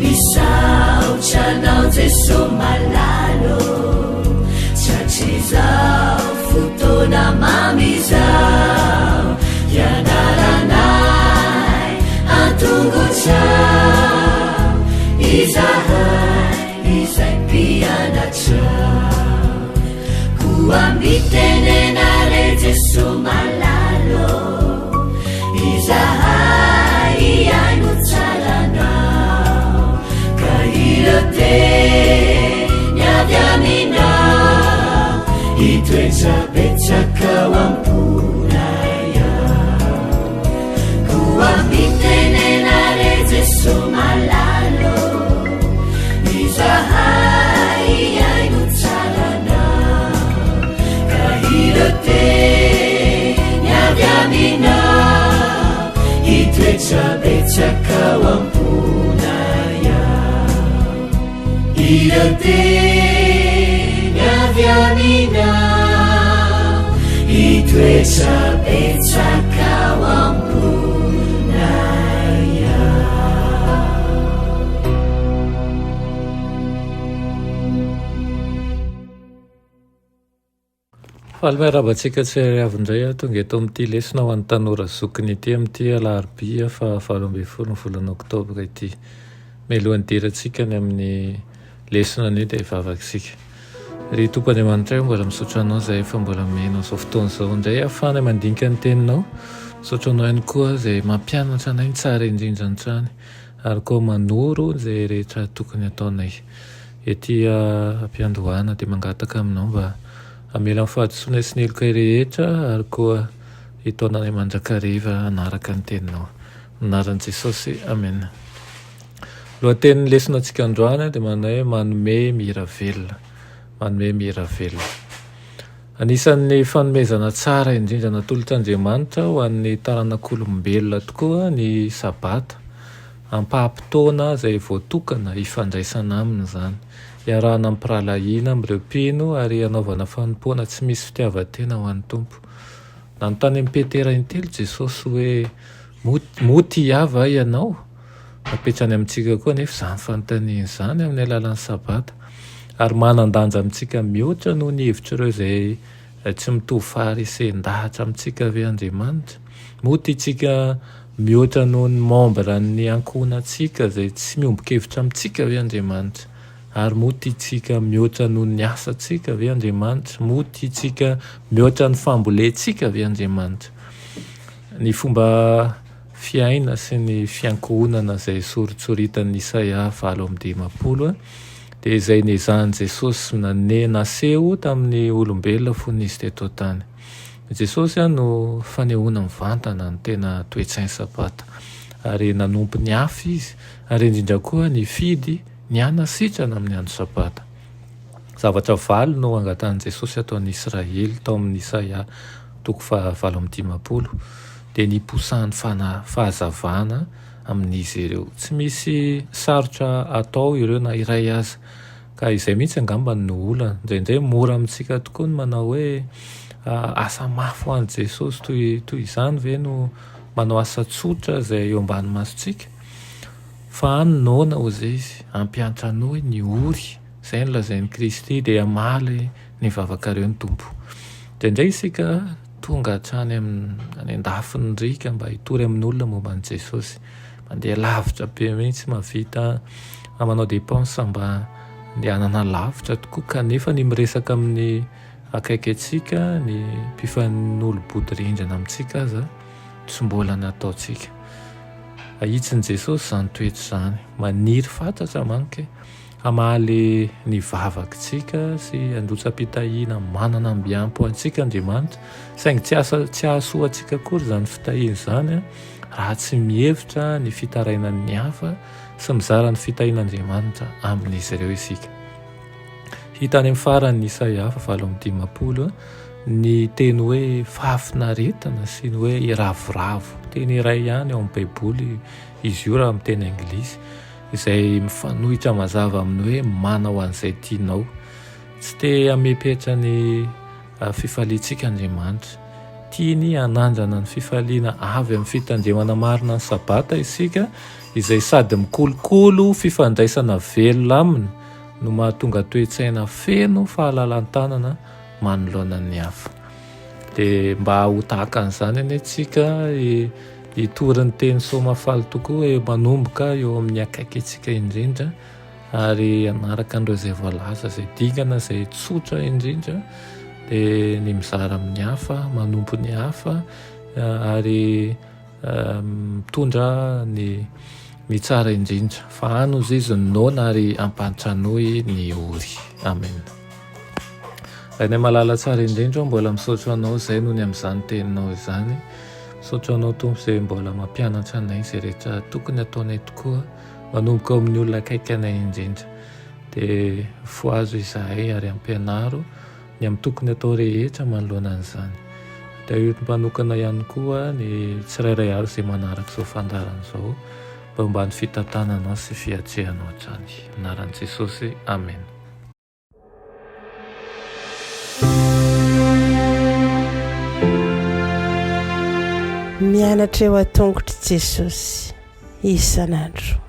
misaotranao jeso malalo tsatsizao fotona mamizao ianaranay antongotsao izahay izay mpianatrao koambitenenare jeso malalo izahay iaino tsaranao ka irote niavy aminao itoetsabetsakao amponaya koambitenenare jeso malalo izahay iaino tsaranao ka irote niavy aminao itoetsabetsakao amponaya irote niavy aminao itoetsabetsakao amponaya. Fahalomerabantsika tsy riavindray tonga eto amin'ity lesona ho an'ny tanora zokiny ity amin'ity alarobia fa 7 volana oktobra ity. Melohan'ny dirantsika ny amin'ny lesona ny dia vavaksika. Ry Tompoandriamanitra mbola misaotra anao izay efa mbola menao izao fotoana izao indray ahafahana mandinika ny teninao. Misaotra anao ihany koa izay mampianatra anay ny tsara indrindra antrany ary koa manoro izay rehetra tokony ataonay. Ety ampiandohana dia mangataka aminao mba amela amin'ny fahadisoana sy ny heloka rehetra ary koa hitaonanay mandrakariva anaraka ny teninao. Anaran'i Jesosy, amen. Lohatenin'ny lesonantsika androany dia manao hoe manome mihira velona. Manome mihira velona. Anisan'ny fanomezana tsara indrindra natolotr'Andriamanitra ho an'ny taranak'olombelona tokoa ny sabata. Ampahampotoana izay voatokana hifandraisana aminy izany. Iarahana ampiralahiana amin'ireo mpino ary anaovana fanompoana tsy misy fitiavan-tena ho an'ny tompo. Nanontany amin'ny Petera intelo Jesosy hoe moty hava ianao? Napetrany amintsika koa nefa izany fanontaniana izany amin'ny alalan'ny sabata. Ary manan-danja amintsika mihoatra noho ny hevitr'ireo izay tsy mitovy faharisen-dahatra amintsika ve Andriamanitra. Moty itsika mihoatra noho ny membre ny ankohonantsika izay tsy miombon-kevitra amintsika ve Andriamanitra. Ary moty itsika mihoatra noho ny asantsika ve Andriamanitra. Moty itsika mihoatra ny fambolentsika ve Andriamanitra. Ny fomba fiaina sy ny fiankohonana izay soritsoritany Isaia 7:10 dia izay nezahany Jesosy naseho tamin'ny olombelona fon'izy teto tany. Jesosy no fanehoana mivantana ny tena toetsain'ny sabata ary nanompo ny afy izy ary indrindra koa ny fidy ny anasitrana amin'ny andro sabata. Zavatra valo no angatan'i Jesosy ataon'ny Israely tao amin'ny Isaia 7:10 dia niposahany fahazavana amin'izy ireo. Tsy misy sarotra atao ireo na iray aza. Ka izay mihitsy angamba no olana. Indraindray mora amintsika tokoa ny manao hoe asa mafy ho an'i Jesosy toy izany ve no manao asa tsotra izay eo ambany masontsika. Fa anonaona ho izay izy ampianatra anao hoe ny ory izay no lazain'i Kristy dia hamaly ny vavakareo ny tompo. Indraindray isika tonga hatrany any an-dafiny rika mba hitory amin'ny olona momba an'i Jesosy. Mandeha lavitra be mihitsy mavita manao dépense mba handehanana lavitra tokoa kanefa ny miresaka amin'ny akaiky antsika ny mpifanolo-body rindrina amintsika aza tsy mbola nataontsika. Ahitsin'i Jesosy izany toetra izany. Maniry fantatra manko hamaly ny vavakintsika sy androtsam-pitahiana manana ambiampo antsika Andriamanitra. Saingy tsy ahasoa antsika akory izany fitahiana izany raha tsy mihevitra ny fitarainan'ny hafa sy mizara ny fitahian'Andriamanitra amin'izy ireo isika. Hita any amin'ny faran'ny Isaia 7:10 ny teny hoe fahafinaretana sy ny hoe ravoravo. Teny iray ihany ao amin'ny Baiboly izy io raha amin'ny teny anglisy izay mifanohitra mazava amin'ny hoe manao an'izay tianao. Tsy te hamepetra ny fifaliantsika Andriamanitra. tiany anandrana ny fifaliana avy amin'ny fitandremana marina ny sabata isika, izay sady mikolokolo fifandraisana velona aminy no mahatonga toe-tsaina feno fahalalan-tanana manoloana ny hafa. Dia mba ho tahaka an'izany anie tsika hitorin'ny teny soamafaly tokoa manomboka eo amin'ny akaiky antsika indrindra, ary anaraka an'ireo izay voalaza izay dingana izay tsotra indrindra dia ny mizara amin'ny hafa, manompo ny hafa, ary mitondra ny tsara indrindra, fa hanozy izy ny nona ary ampantranohy ny ory. Amen. Raha ny malala tsara indrindra mbola misaotra anao izay noho ny amin'izany teninao izany. Misaotra anao tompo izay mbola mampianatra anay izay rehetra tokony ataonay tokoa manomboka ao amin'ny olona akaiky anay indrindra. Dia foazo izahay ary ampianaro ny amin'ny tokony atao rehetra manoloana an'izany. Dia io-manokana ihany koa ny tsirairay avy izay manaraka izao fandarana izao mba hombany fitantanana sy fiatsehanao hatrany. Anaran'i Jesosy. Amen. Mianatra eo an-tongotry Jesosy isan'andro.